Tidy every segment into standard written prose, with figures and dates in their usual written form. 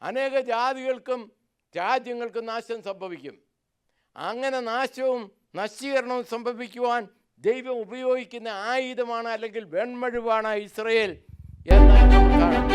അനേക ജാതികൾക്കും രാജ്യങ്ങൾക്കും നാശം സംഭവിക്കും. അങ്ങനെ നാശവും നശീകരണവും സംഭവിക്കുവാൻ ദൈവം ഉപയോഗിക്കുന്ന ആയുധമാണ്, അല്ലെങ്കിൽ വെൺമഴുവാണ് ഇസ്രയേൽ എന്ന് നമുക്ക് കാണാം.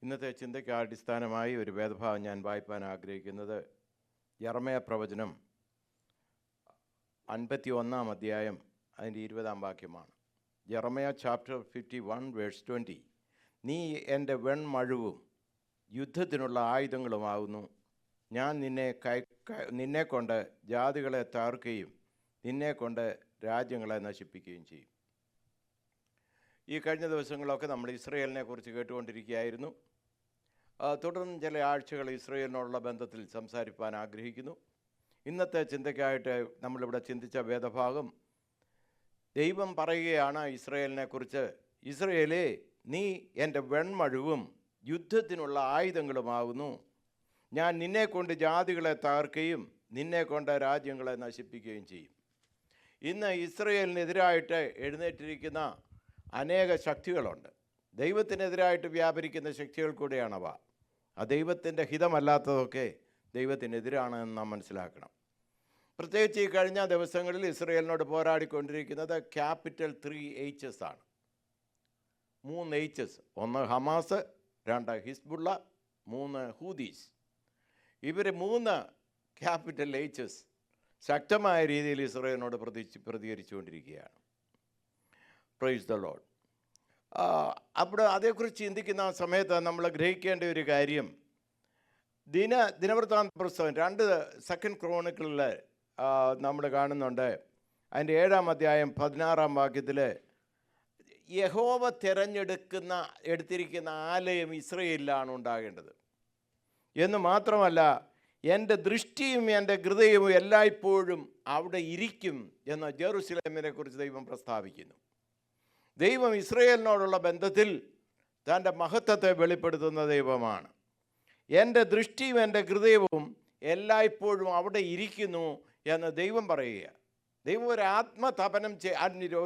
ഇന്നത്തെ ചിന്തയ്ക്ക് അടിസ്ഥാനമായി ഒരു വേദഭാഗം ഞാൻ വായിപ്പാൻ ആഗ്രഹിക്കുന്നത് യെരമ്യാ പ്രവചനം 51 അധ്യായം അതിൻ്റെ 20 വാക്യമാണ്. യെരമ്യാ ചാപ്റ്റർ 51 വേഴ്സ് 20. നീ എൻ്റെ വെൺമഴുവും യുദ്ധത്തിനുള്ള ആയുധങ്ങളുമാകുന്നു. ഞാൻ നിന്നെക്കൊണ്ട് ജാതികളെ തകർക്കുകയും നിന്നെക്കൊണ്ട് രാജ്യങ്ങളെ നശിപ്പിക്കുകയും ചെയ്യും. ഈ കഴിഞ്ഞ ദിവസങ്ങളൊക്കെ നമ്മൾ ഇസ്രയേലിനെ കുറിച്ച് കേട്ടുകൊണ്ടിരിക്കുകയായിരുന്നു. തുടർന്ന് ചില ആഴ്ചകൾ ഇസ്രയേലിനോടുള്ള ബന്ധത്തിൽ സംസാരിപ്പാൻ ആഗ്രഹിക്കുന്നു. ഇന്നത്തെ ചിന്തയ്ക്കായിട്ട് നമ്മളിവിടെ ചിന്തിച്ച വേദഭാഗം ദൈവം പറയുകയാണ് ഇസ്രയേലിനെ കുറിച്ച്, ഇസ്രയേലേ, നീ എൻ്റെ വെൺമഴുവും യുദ്ധത്തിനുള്ള ആയുധങ്ങളുമാകുന്നു. ഞാൻ നിന്നെക്കൊണ്ട് ജാതികളെ തകർക്കുകയും നിന്നെക്കൊണ്ട് രാജ്യങ്ങളെ നശിപ്പിക്കുകയും ചെയ്യും. ഇന്ന് ഇസ്രയേലിനെതിരായിട്ട് എഴുന്നേറ്റിരിക്കുന്ന അനേക ശക്തികളുണ്ട്. ദൈവത്തിനെതിരായിട്ട് വ്യാപരിക്കുന്ന ശക്തികൾ കൂടെയാണവ. ആ ദൈവത്തിൻ്റെ ഹിതമല്ലാത്തതൊക്കെ ദൈവത്തിനെതിരാണ് എന്ന് നാം മനസ്സിലാക്കണം. പ്രത്യേകിച്ച് ഈ കഴിഞ്ഞ ദിവസങ്ങളിൽ ഇസ്രയേലിനോട് പോരാടിക്കൊണ്ടിരിക്കുന്നത് ക്യാപിറ്റൽ 3 H's ആണ്. 3 H's. 1 Hamas, 2 Hezbollah, 3 ഹൂതീസ്. ഇവർ 3 ക്യാപിറ്റൽ H's ശക്തമായ രീതിയിൽ ഇസ്രയേലിനോട് പ്രതികരിച്ചുകൊണ്ടിരിക്കുകയാണ്. Praise the lord. അപ്പോൾ അതേക്കുറിച്ച് ചിന്തിക്കുന്ന സമയത്ത് നമ്മൾ ഗ്രഹിക്കേണ്ട ഒരു കാര്യം, ദിനവൃത്താന്ത പുസ്തകം 2 ക്രോണിക്കിളിൽ നമ്മൾ കാണുന്നുണ്ട്. അതിൻ്റെ 7 അധ്യായം 16 വാക്യത്തിൽ യഹോവ എടുത്തിരിക്കുന്ന ആലയം ഇസ്രയേലിലാണ് ഉണ്ടാകേണ്ടത് എന്ന് മാത്രമല്ല, എൻ്റെ ദൃഷ്ടിയും എൻ്റെ ഹൃദയവും എല്ലായ്പ്പോഴും അവിടെ ഇരിക്കും എന്ന് ജെറുസലേമിനെ കുറിച്ച് ദൈവം പ്രസ്താവിക്കുന്നു. ദൈവം ഇസ്രയേലിനോടുള്ള ബന്ധത്തിൽ തൻ്റെ മഹത്വത്തെ വെളിപ്പെടുത്തുന്ന ദൈവമാണ്. എൻ്റെ ദൃഷ്ടിയും എൻ്റെ ഹൃദയവും എല്ലായ്പ്പോഴും അവിടെ ഇരിക്കുന്നു എന്ന് ദൈവം പറയുക. ദൈവം ഒരു ആത്മതപനം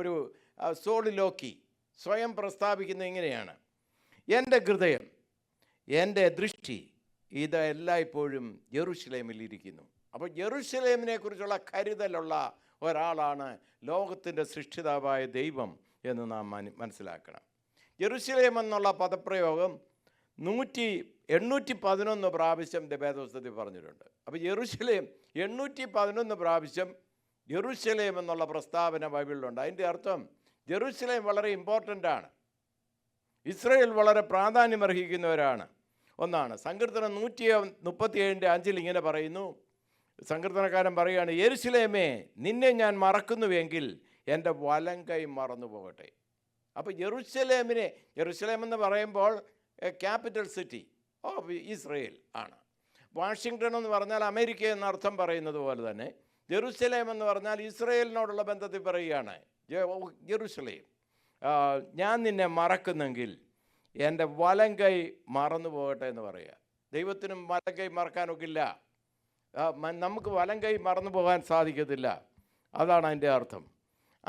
ഒരു സോളിലോക്കി സ്വയം പ്രസ്താവിക്കുന്ന ഇങ്ങനെയാണ്, എൻ്റെ ഹൃദയം, എൻ്റെ ദൃഷ്ടി ഇത് എല്ലായ്പ്പോഴും യെരൂശലേമിൽ ഇരിക്കുന്നു. അപ്പോൾ യെരൂശലേമിനെ കുറിച്ചുള്ള കരുതലുള്ള ഒരാളാണ് ലോകത്തിൻ്റെ സൃഷ്ടിതാവായ ദൈവം എന്ന് നാം മനസ്സിലാക്കണം. യെരൂശലേം എന്നുള്ള പദപ്രയോഗം 811 പ്രാവശ്യം വേദപുസ്തകത്തിൽ പറഞ്ഞിട്ടുണ്ട്. അപ്പോൾ യെരൂശലേം 811 പ്രാവശ്യം യെരൂശലേം എന്നുള്ള പ്രസ്താവന ബൈബിളിലുണ്ട്. അതിൻ്റെ അർത്ഥം ജെറുസലേം വളരെ ഇമ്പോർട്ടൻ്റ് ആണ്, ഇസ്രയേൽ വളരെ പ്രാധാന്യമർഹിക്കുന്നവരാണ് ഒന്നാണ്. സങ്കീർത്തനം 137:5 ഇങ്ങനെ പറയുന്നു, സങ്കീർത്തനക്കാരൻ പറയുകയാണ്, യെരൂശലേമേ, നിന്നെ ഞാൻ മറക്കുന്നുവെങ്കിൽ എൻ്റെ വലം കൈ മറന്നു പോകട്ടെ. അപ്പോൾ യെരൂശലേം എന്ന് പറയുമ്പോൾ ക്യാപിറ്റൽ സിറ്റി ഓഫ് ഇസ്രയേൽ ആണ്. വാഷിങ്ടൺ എന്ന് പറഞ്ഞാൽ അമേരിക്ക എന്നർത്ഥം പറയുന്നത് പോലെ തന്നെ ജെറുസലേം എന്ന് പറഞ്ഞാൽ ഇസ്രയേലിനോടുള്ള ബന്ധത്തിൽ പറയുകയാണ്. ജെറുസലേം, ഞാൻ നിന്നെ മറക്കുന്നെങ്കിൽ എൻ്റെ വലം കൈ മറന്നു പോകട്ടെ എന്ന് പറയുക. ദൈവത്തിനും വലം കൈ മറക്കാനൊക്കില്ല, നമുക്ക് വലം കൈ മറന്നു പോകാൻ സാധിക്കത്തില്ല. അതാണ് അതിൻ്റെ അർത്ഥം.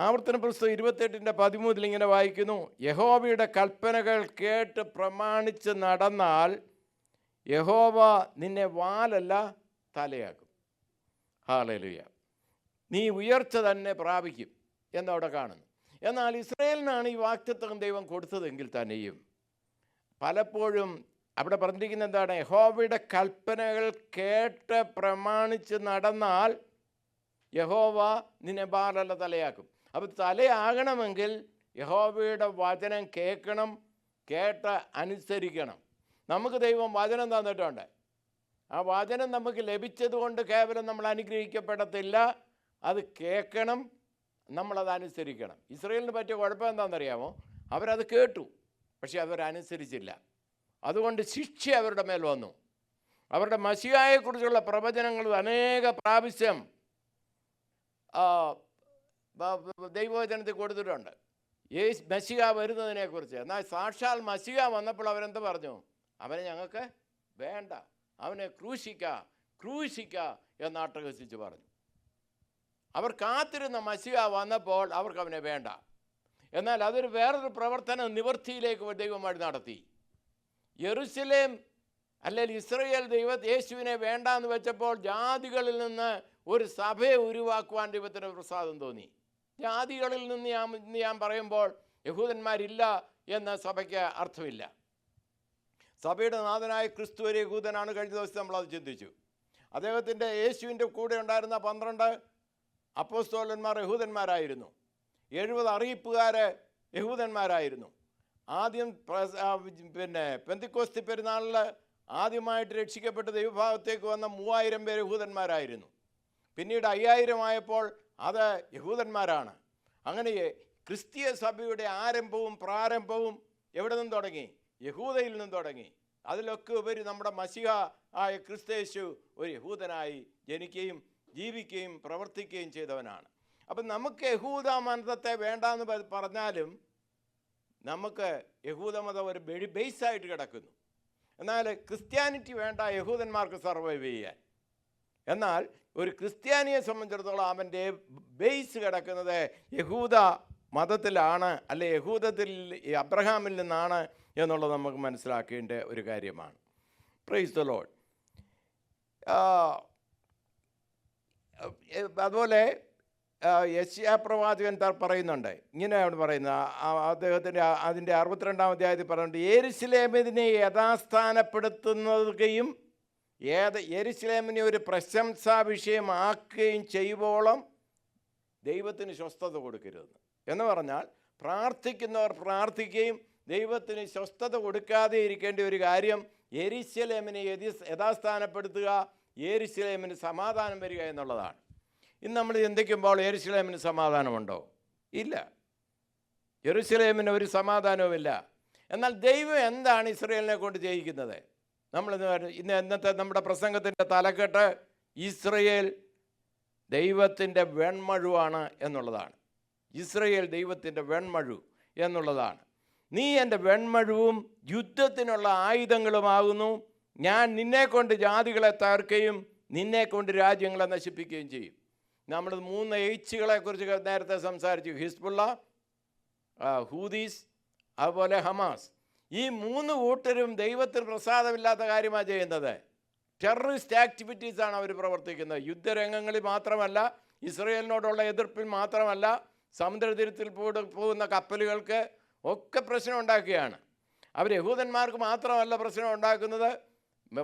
ആവർത്തന പുസ്തകം 28:13 ഇങ്ങനെ വായിക്കുന്നു, യഹോവയുടെ കൽപ്പനകൾ കേട്ട് പ്രമാണിച്ച് നടന്നാൽ യഹോവ നിന്നെ വാലല്ല തലയാക്കും. ഹല്ലേലൂയ. നീ ഉയർച്ച തന്നെ പ്രാപിക്കും എന്നവിടെ കാണുന്നു. എന്നാൽ ഇസ്രയേലിനാണ് ഈ വാഗ്ദത്തം ദൈവം കൊടുത്തതെങ്കിൽ തന്നെയും പലപ്പോഴും അവിടെ പറഞ്ഞിരിക്കുന്നത് എന്താണ്? യഹോവയുടെ കൽപ്പനകൾ കേട്ട് പ്രമാണിച്ച് നടന്നാൽ യഹോവ നിന്നെ വാലല്ല തലയാക്കും. അപ്പോൾ തലയാകണമെങ്കിൽ യഹോവയുടെ വചനം കേൾക്കണം, കേട്ട് അനുസരിക്കണം. നമുക്ക് ദൈവം വചനം തന്നിട്ടുണ്ട്. ആ വചനം നമുക്ക് ലഭിച്ചതുകൊണ്ട് കേവലം നമ്മൾ അനുഗ്രഹിക്കപ്പെടത്തില്ല, അത് കേൾക്കണം, നമ്മളത് അനുസരിക്കണം. ഇസ്രയേലിന് പറ്റിയ കുഴപ്പം എന്താണെന്നറിയാമോ? അവരത് കേട്ടു, പക്ഷെ അവരനുസരിച്ചില്ല. അതുകൊണ്ട് ശിക്ഷ അവരുടെ മേൽ വന്നു. അവരുടെ മശിഹായെക്കുറിച്ചുള്ള പ്രവചനങ്ങൾ അനേക പ്രാവശ്യം ദൈവവചനത്തിൽ കൊടുത്തിട്ടുണ്ട്, മശിഹ വരുന്നതിനെക്കുറിച്ച്. എന്നാൽ സാക്ഷാൽ മശിഹ വന്നപ്പോൾ അവരെന്ത് പറഞ്ഞു? അവനെ ഞങ്ങൾക്ക് വേണ്ട, അവനെ ക്രൂശിക്ക എന്ന് അട്ടഹസിച്ച് പറഞ്ഞു. അവർ കാത്തിരുന്ന മശിഹ വന്നപ്പോൾ അവർക്ക് അവനെ വേണ്ട. എന്നാൽ അതൊരു വേറൊരു പ്രവർത്തനം നിവൃത്തിയിലേക്ക് ദൈവം വഴി നടത്തി. യെരുശലേം അല്ലെങ്കിൽ ഇസ്രയേൽ യേശുവിനെ വേണ്ട എന്ന് വെച്ചപ്പോൾ ജാതികളിൽ നിന്ന് ഒരു സഭയെ ഉരുവാക്കുവാൻ ദൈവത്തിന് പ്രസാദം തോന്നി. ജാതികളിൽ നിന്ന് ഞാൻ പറയുമ്പോൾ യഹൂദന്മാരില്ല എന്ന സഭയ്ക്ക് അർത്ഥമില്ല. സഭയുടെ നാഥനായ ക്രിസ്തു ഒരു യഹൂദനാണ്. കഴിഞ്ഞ ദിവസം നമ്മളത് ചിന്തിച്ചു. അദ്ദേഹത്തിൻ്റെ യേശുവിൻ്റെ കൂടെ ഉണ്ടായിരുന്ന 12 അപ്പോസ്തലന്മാർ യഹൂദന്മാരായിരുന്നു. 70 അറിയിപ്പുകാർ യഹൂദന്മാരായിരുന്നു. ആദ്യം പെന്തിക്കോസ്തി പെരുന്നാളിൽ ആദ്യമായിട്ട് രക്ഷിക്കപ്പെട്ട് ദൈവഭാഗത്തേക്ക് വന്ന 3000 പേര് യഹൂദന്മാരായിരുന്നു. പിന്നീട് 5000 ആയപ്പോൾ അത് യഹൂദന്മാരാണ്. അങ്ങനെ ക്രിസ്തീയ സഭയുടെ ആരംഭവും പ്രാരംഭവും എവിടെ നിന്ന് തുടങ്ങി? യഹൂദയിൽ നിന്ന് തുടങ്ങി. അതിലൊക്കെ ഉപരി നമ്മുടെ മശിഹ ആയ ക്രിസ്തയേശു ഒരു യഹൂദനായി ജനിക്കുകയും ജീവിക്കുകയും പ്രവർത്തിക്കുകയും ചെയ്തവനാണ്. അപ്പം നമുക്ക് യഹൂദ മതത്തെ വേണ്ടാന്ന് പറഞ്ഞാലും നമുക്ക് യഹൂദമതം ഒരു ബേസായിട്ട് കിടക്കുന്നു. എന്നാൽ ക്രിസ്ത്യാനിറ്റി വേണ്ട യഹൂദന്മാർക്ക് സർവൈവ് ചെയ്യാൻ. എന്നാൽ ഒരു ക്രിസ്ത്യാനിയെ സംബന്ധിച്ചിടത്തോളം അവൻ്റെ ബേസ് കിടക്കുന്നത് യഹൂദ മതത്തിലാണ്, അല്ലെ യഹൂദത്തിൽ അബ്രഹാമിൽ നിന്നാണ് എന്നുള്ളത് നമുക്ക് മനസ്സിലാക്കേണ്ട ഒരു കാര്യമാണ്. Praise the Lord. അതുപോലെ യെശയ്യാ പ്രവാചകൻ പറയുന്നുണ്ട്, ഇങ്ങനെയാണ് പറയുന്നത്, അദ്ദേഹത്തിൻ്റെ അതിൻ്റെ 62-ാം അധ്യായത്തിൽ പറയുന്നുണ്ട്, യെരുശലേമിനെ യഥാസ്ഥാനപ്പെടുത്തുകയും യെരുശലേമിനെ ഒരു പ്രശംസാ വിഷയമാക്കുകയും ചെയ്യുവോളം ദൈവത്തിന് സ്വസ്ഥത കൊടുക്കരുതെന്ന്. എന്ന് പറഞ്ഞാൽ പ്രാർത്ഥിക്കുന്നവർ പ്രാർത്ഥിക്കുകയും ദൈവത്തിന് സ്വസ്ഥത കൊടുക്കാതെ ഇരിക്കേണ്ട ഒരു കാര്യം യെരുശലേമിനെ യഥാസ്ഥാനപ്പെടുത്തുക, യെരുശലേമിന് സമാധാനം വരിക എന്നുള്ളതാണ്. ഇന്ന് നമ്മൾ ചിന്തിക്കുമ്പോൾ യെരുശലേമിന് സമാധാനമുണ്ടോ? ഇല്ല, യെരുശലേമിന് ഒരു സമാധാനവുമില്ല. എന്നാൽ ദൈവം എന്താണ് ഇസ്രായേലിനെ കൊണ്ട് ചെയ്യിക്കുന്നത്? ഇന്നത്തെ നമ്മുടെ പ്രസംഗത്തിൻ്റെ തലക്കെട്ട് ഇസ്രായേൽ ദൈവത്തിൻ്റെ വെൺമഴുവാണ് എന്നുള്ളതാണ്. ഇസ്രായേൽ ദൈവത്തിൻ്റെ വെൺമഴു എന്നുള്ളതാണ്. നീ എൻ്റെ വെൺമഴുവും യുദ്ധത്തിനുള്ള ആയുധങ്ങളുമാകുന്നു. ഞാൻ നിന്നെക്കൊണ്ട് ജാതികളെ തകർക്കുകയും നിന്നെക്കൊണ്ട് രാജ്യങ്ങളെ നശിപ്പിക്കുകയും ചെയ്യും. നമ്മൾ 3 എയ്ച്ചുകളെക്കുറിച്ച് നേരത്തെ സംസാരിച്ചു. ഹിസ്ബുള്ള, ഹൂദീസ്, അതുപോലെ ഹമാസ്. ഈ 3 കൂട്ടരും ദൈവത്തിന് പ്രസാദമില്ലാത്ത കാര്യമാണ് ചെയ്യുന്നത്. ടെററിസ്റ്റ് ആക്ടിവിറ്റീസാണ് അവർ പ്രവർത്തിക്കുന്നത്. യുദ്ധരംഗങ്ങളിൽ മാത്രമല്ല, ഇസ്രായേലിനോടുള്ള എതിർപ്പിൽ മാത്രമല്ല, സമുദ്രതീരത്തിൽ പോകുന്ന കപ്പലുകൾക്ക് ഒക്കെ പ്രശ്നം ഉണ്ടാക്കുകയാണ്. അവർ യഹൂദന്മാർക്ക് മാത്രമല്ല പ്രശ്നം ഉണ്ടാക്കുന്നത്,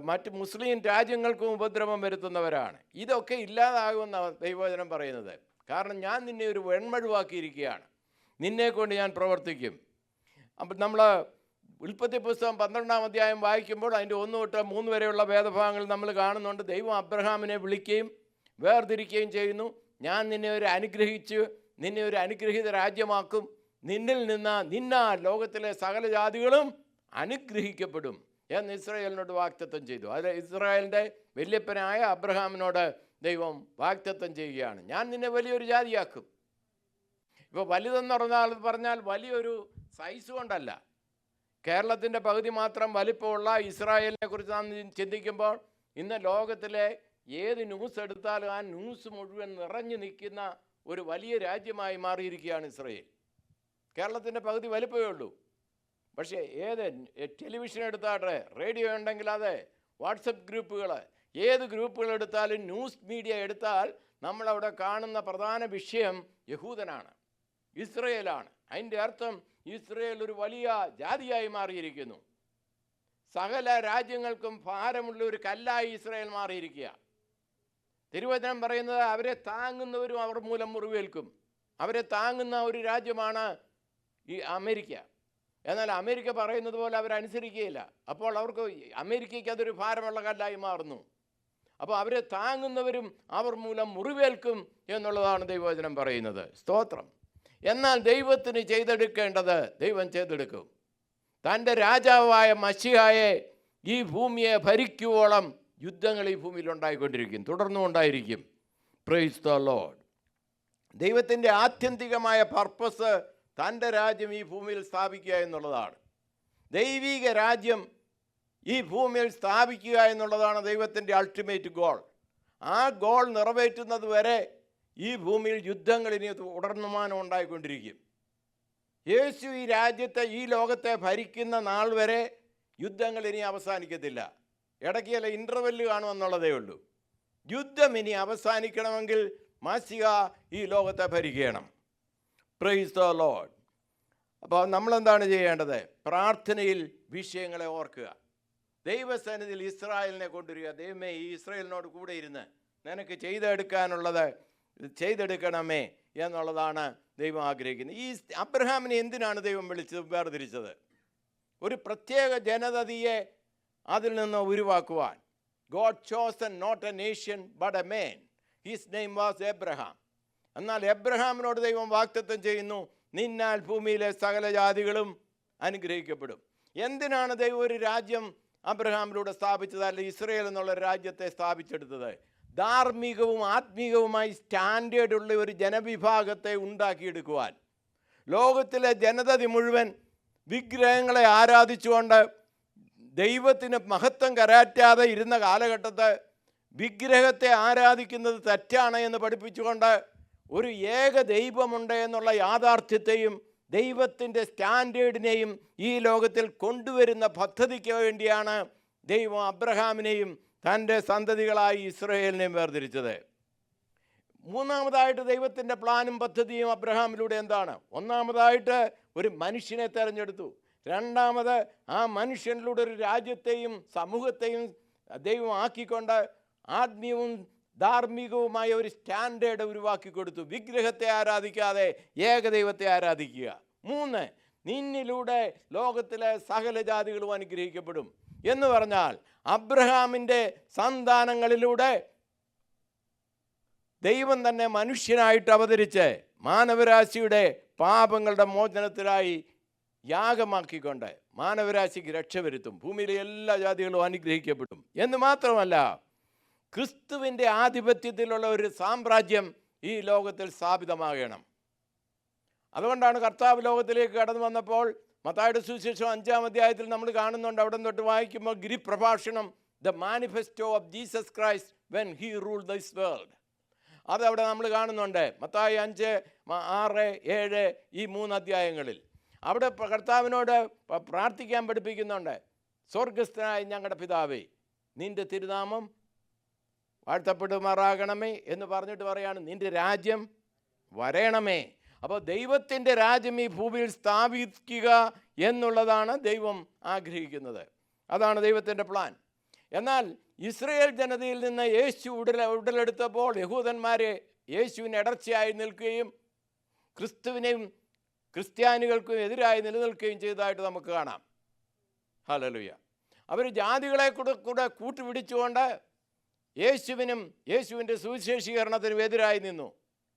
മറ്റ് മുസ്ലിം രാജ്യങ്ങൾക്കും ഉപദ്രവം വരുത്തുന്നവരാണ്. ഇതൊക്കെ ഇല്ലാതാകുമെന്ന ദൈവവചനം പറയുന്നത്. കാരണം ഞാൻ നിന്നെ ഒരു വെൺമഴുവാക്കിയിരിക്കുകയാണ്, നിന്നെക്കൊണ്ട് ഞാൻ പ്രവർത്തിക്കും. അപ്പം നമ്മൾ ഉൽപ്പത്തി പുസ്തകം 12-ാം അധ്യായം വായിക്കുമ്പോൾ അതിൻ്റെ 1 തൊട്ട് 3 വരെയുള്ള വേദഭാഗങ്ങൾ നമ്മൾ കാണുന്നുണ്ട്. ദൈവം അബ്രഹാമിനെ വിളിക്കുകയും വേർതിരിക്കുകയും ചെയ്യുന്നു. ഞാൻ നിന്നെ ഒരു അനുഗ്രഹീത രാജ്യമാക്കും, നിന്നാൽ ലോകത്തിലെ സകല ജാതികളും അനുഗ്രഹിക്കപ്പെടും എന്ന് ഇസ്രായേലിനോട് വാഗ്ദത്തം ചെയ്തു. അത് ഇസ്രായേലിൻ്റെ വല്യപ്പനായ അബ്രഹാമിനോട് ദൈവം വാഗ്ദത്തം ചെയ്യുകയാണ്. ഞാൻ നിന്നെ വലിയൊരു ജാതിയാക്കും. ഇപ്പോൾ വലുതെന്ന് പറഞ്ഞാൽ വലിയൊരു സൈസ് കൊണ്ടല്ല. കേരളത്തിൻ്റെ പകുതി മാത്രം വലിപ്പമുള്ള ഇസ്രായേലിനെ കുറിച്ച് നാം ചിന്തിക്കുമ്പോൾ ഇന്ന് ലോകത്തിലെ ഏത് ന്യൂസ് എടുത്താലും ആ ന്യൂസ് മുഴുവൻ നിറഞ്ഞു നിൽക്കുന്ന ഒരു വലിയ രാജ്യമായി മാറിയിരിക്കുകയാണ് ഇസ്രായേൽ. കേരളത്തിൻ്റെ പകുതി വലിപ്പമേ ഉള്ളൂ. പക്ഷേ ഏത് ടെലിവിഷൻ എടുത്താട്ടെ, റേഡിയോ ഉണ്ടെങ്കിൽ അതെ, വാട്സപ്പ് ഗ്രൂപ്പുകൾ, ഏത് ഗ്രൂപ്പുകൾ എടുത്താലും, ന്യൂസ് മീഡിയ എടുത്താൽ നമ്മളവിടെ കാണുന്ന പ്രധാന വിഷയം യഹൂദനാണ്, ഇസ്രായേലാണ്. അതിൻ്റെ അർത്ഥം ഇസ്രായേൽ ഒരു വലിയ ജാതിയായി മാറിയിരിക്കുന്നു. സകല രാജ്യങ്ങൾക്കും ഭാരമുള്ള ഒരു കല്ലായി ഇസ്രായേൽ മാറിയിരിക്കുക. തിരുവചനം പറയുന്നത് അവരെ താങ്ങുന്നവരും അവർ മൂലം മുറിവേൽക്കും. അവരെ താങ്ങുന്ന ഒരു രാജ്യമാണ് ഈ അമേരിക്ക. എന്നാൽ അമേരിക്ക പറയുന്നത് പോലെ അവരനുസരിക്കുകയില്ല. അപ്പോൾ അവർക്ക് അമേരിക്കയ്ക്ക് അതൊരു ഭാരമുള്ള കല്ലായി മാറുന്നു. അപ്പോൾ അവരെ താങ്ങുന്നവരും അവർ മൂലം മുറിവേൽക്കും എന്നുള്ളതാണ് ദൈവവചനം പറയുന്നത്. സ്തോത്രം. എന്നാൽ ദൈവത്തിന് ചെയ്തെടുക്കേണ്ടത് ദൈവം ചെയ്തെടുക്കും. തൻ്റെ രാജാവായ മശിഹായെ ഈ ഭൂമിയെ ഭരിക്കുവോളം യുദ്ധങ്ങൾ ഈ ഭൂമിയിൽ ഉണ്ടായിക്കൊണ്ടിരിക്കും, തുടർന്നും ഉണ്ടായിരിക്കും. Price the Lord. ദൈവത്തിൻ്റെ ആത്യന്തികമായ പർപ്പസ് തൻ്റെ രാജ്യം ഈ ഭൂമിയിൽ സ്ഥാപിക്കുക എന്നുള്ളതാണ്. ദൈവിക രാജ്യം ഈ ഭൂമിയിൽ സ്ഥാപിക്കുക എന്നുള്ളതാണ് ദൈവത്തിൻ്റെ അൾട്ടിമേറ്റ് ഗോൾ. ആ ഗോൾ നിറവേറ്റുന്നത് വരെ ഈ ഭൂമിയിൽ യുദ്ധങ്ങൾ ഇനി തുടർന്നുമാനം ഉണ്ടായിക്കൊണ്ടിരിക്കും. യേശു ഈ രാജ്യത്തെ, ഈ ലോകത്തെ ഭരിക്കുന്ന നാൾ വരെ യുദ്ധങ്ങൾ ഇനി അവസാനിക്കത്തില്ല. ഇടയ്ക്ക് ചില ഇൻ്റർവെല്ല് കാണുമെന്നുള്ളതേ ഉള്ളൂ. യുദ്ധം ഇനി അവസാനിക്കണമെങ്കിൽ മശിഹ ഈ ലോകത്തെ ഭരിക്കണം. Price the lord. അപ്പോൾ നമ്മളെന്താണ് ചെയ്യേണ്ടത്? പ്രാർത്ഥനയിൽ വിഷയങ്ങളെ ഓർക്കുക. ദൈവസന്നിധിയിൽ ഇസ്രായേലിനെ കൊണ്ടുവരിക. ദൈവമേ, ഈ ഇസ്രായേലിനോട് കൂടെ ഇരുന്ന് നിനക്ക് ചെയ്തെടുക്കാനുള്ളത് ചെയ്തെടുക്കണമേ എന്നുള്ളതാണ് ദൈവം ആഗ്രഹിക്കുന്നത്. ഈ അബ്രഹാമിനെ എന്തിനാണ് ദൈവം വേർതിരിച്ചത്? ഒരു പ്രത്യേക ജനതയെ അതിൽ നിന്ന് ഉരുവാക്കുവാൻ. God chosen not a nation but a man. His name was Abraham. എന്നാൽ എബ്രഹാമിനോട് ദൈവം വാഗ്ദത്തം ചെയ്യുന്നു, നിന്നാൽ ഭൂമിയിലെ സകല ജാതികളും അനുഗ്രഹിക്കപ്പെടും. എന്തിനാണ് ദൈവം ഒരു രാജ്യം അബ്രഹാമിലൂടെ സ്ഥാപിച്ചത്, അല്ലെങ്കിൽ ഇസ്രയേൽ എന്നുള്ള രാജ്യത്തെ സ്ഥാപിച്ചെടുത്തത്? ധാർമ്മികവും ആത്മീകവുമായി സ്റ്റാൻഡേർഡുള്ള ഒരു ജനവിഭാഗത്തെ ഉണ്ടാക്കിയെടുക്കുവാൻ. ലോകത്തിലെ ജനതതി മുഴുവൻ വിഗ്രഹങ്ങളെ ആരാധിച്ചുകൊണ്ട് ദൈവത്തിന് മഹത്വം കരാറ്റാതെ ഇരുന്ന കാലഘട്ടത്ത് വിഗ്രഹത്തെ ആരാധിക്കുന്നത് തെറ്റാണ് എന്ന് പഠിപ്പിച്ചുകൊണ്ട് ഒരു ഏക ദൈവമുണ്ട് എന്നുള്ള യാഥാർത്ഥ്യത്തെയും ദൈവത്തിൻ്റെ സ്റ്റാൻഡേർഡിനെയും ഈ ലോകത്തിൽ കൊണ്ടുവരുന്ന പദ്ധതിക്ക് വേണ്ടിയാണ് ദൈവം അബ്രഹാമിനെയും തൻ്റെ സന്തതികളായി ഇസ്രായേലിനെയും വേർതിരിച്ചത്. മൂന്നാമതായിട്ട് ദൈവത്തിൻ്റെ പ്ലാനും പദ്ധതിയും അബ്രഹാമിലൂടെ എന്താണ്? ഒന്നാമതായിട്ട് ഒരു മനുഷ്യനെ തിരഞ്ഞെടുത്തു. രണ്ടാമത് ആ മനുഷ്യനിലൂടെ ഒരു രാജ്യത്തെയും സമൂഹത്തെയും ദൈവം ആക്കിക്കൊണ്ട് ആത്മീയവും ധാർമ്മികവുമായ ഒരു സ്റ്റാൻഡേർഡ് ഉരുവാക്കി കൊടുത്തു. വിഗ്രഹത്തെ ആരാധിക്കാതെ ഏകദൈവത്തെ ആരാധിക്കുക. 3, നിന്നിലൂടെ ലോകത്തിലെ സകല ജാതികളും അനുഗ്രഹിക്കപ്പെടും എന്ന് പറഞ്ഞാൽ അബ്രഹാമിൻ്റെ സന്താനങ്ങളിലൂടെ ദൈവം തന്നെ മനുഷ്യനായിട്ട് അവതരിച്ച് മാനവരാശിയുടെ പാപങ്ങളുടെ മോചനത്തിനായി യാഗമാക്കിക്കൊണ്ട് മാനവരാശിക്ക് രക്ഷ വരുത്തും. ഭൂമിയിലെ എല്ലാ ജാതികളും അനുഗ്രഹിക്കപ്പെടും എന്ന് മാത്രമല്ല, ക്രിസ്തുവിൻ്റെ ആധിപത്യത്തിലുള്ള ഒരു സാമ്രാജ്യം ഈ ലോകത്തിൽ സ്ഥാപിതമാകണം. അതുകൊണ്ടാണ് കർത്താവ് ലോകത്തിലേക്ക് കടന്നു വന്നപ്പോൾ മത്തായിയുടെ സുവിശേഷം 5-ാം അധ്യായത്തിൽ നമ്മൾ കാണുന്നുണ്ട്. അവിടെ തൊട്ട് വായിക്കുമ്പോൾ ഗിരിപ്രഭാഷണം, the manifesto of Jesus Christ when he rule this world, അതവിടെ നമ്മൾ കാണുന്നുണ്ട്. മത്തായി 5, 6, 7 ഈ 3 അധ്യായങ്ങളിൽ. അവിടെ കർത്താവിനോട് പ്രാർത്ഥിക്കാൻ പഠിപ്പിക്കുന്നുണ്ട്. സ്വർഗസ്ഥനായ ഞങ്ങളുടെ പിതാവേ, നിൻ്റെ തിരുനാമം വാഴ്ത്തപ്പെടുമാറാകണമേ എന്ന് പറഞ്ഞിട്ട് പറയാണ്, നിൻ്റെ രാജ്യം വരേണമേ. അപ്പോൾ ദൈവത്തിൻ്റെ രാജ്യം ഈ ഭൂമിയിൽ സ്ഥാപിക്കുക എന്നുള്ളതാണ് ദൈവം ആഗ്രഹിക്കുന്നത്. അതാണ് ദൈവത്തിൻ്റെ പ്ലാൻ. എന്നാൽ ഇസ്രയേൽ ജനതയിൽ നിന്ന് യേശു ഉടലെടുത്തപ്പോൾ യഹൂദന്മാരെ യേശുവിന് ഇടർച്ചയായി നിൽക്കുകയും ക്രിസ്തുവിനെയും ക്രിസ്ത്യാനികൾക്കും എതിരായി നിലനിൽക്കുകയും ചെയ്തതായിട്ട് നമുക്ക് കാണാം. ഹല്ലേലൂയ. അവർ ജാതികളെ കൂടെ കൂട്ടുപിടിച്ചുകൊണ്ട് യേശുവിൻ്റെ സുവിശേഷീകരണത്തിനും എതിരായി നിന്നു.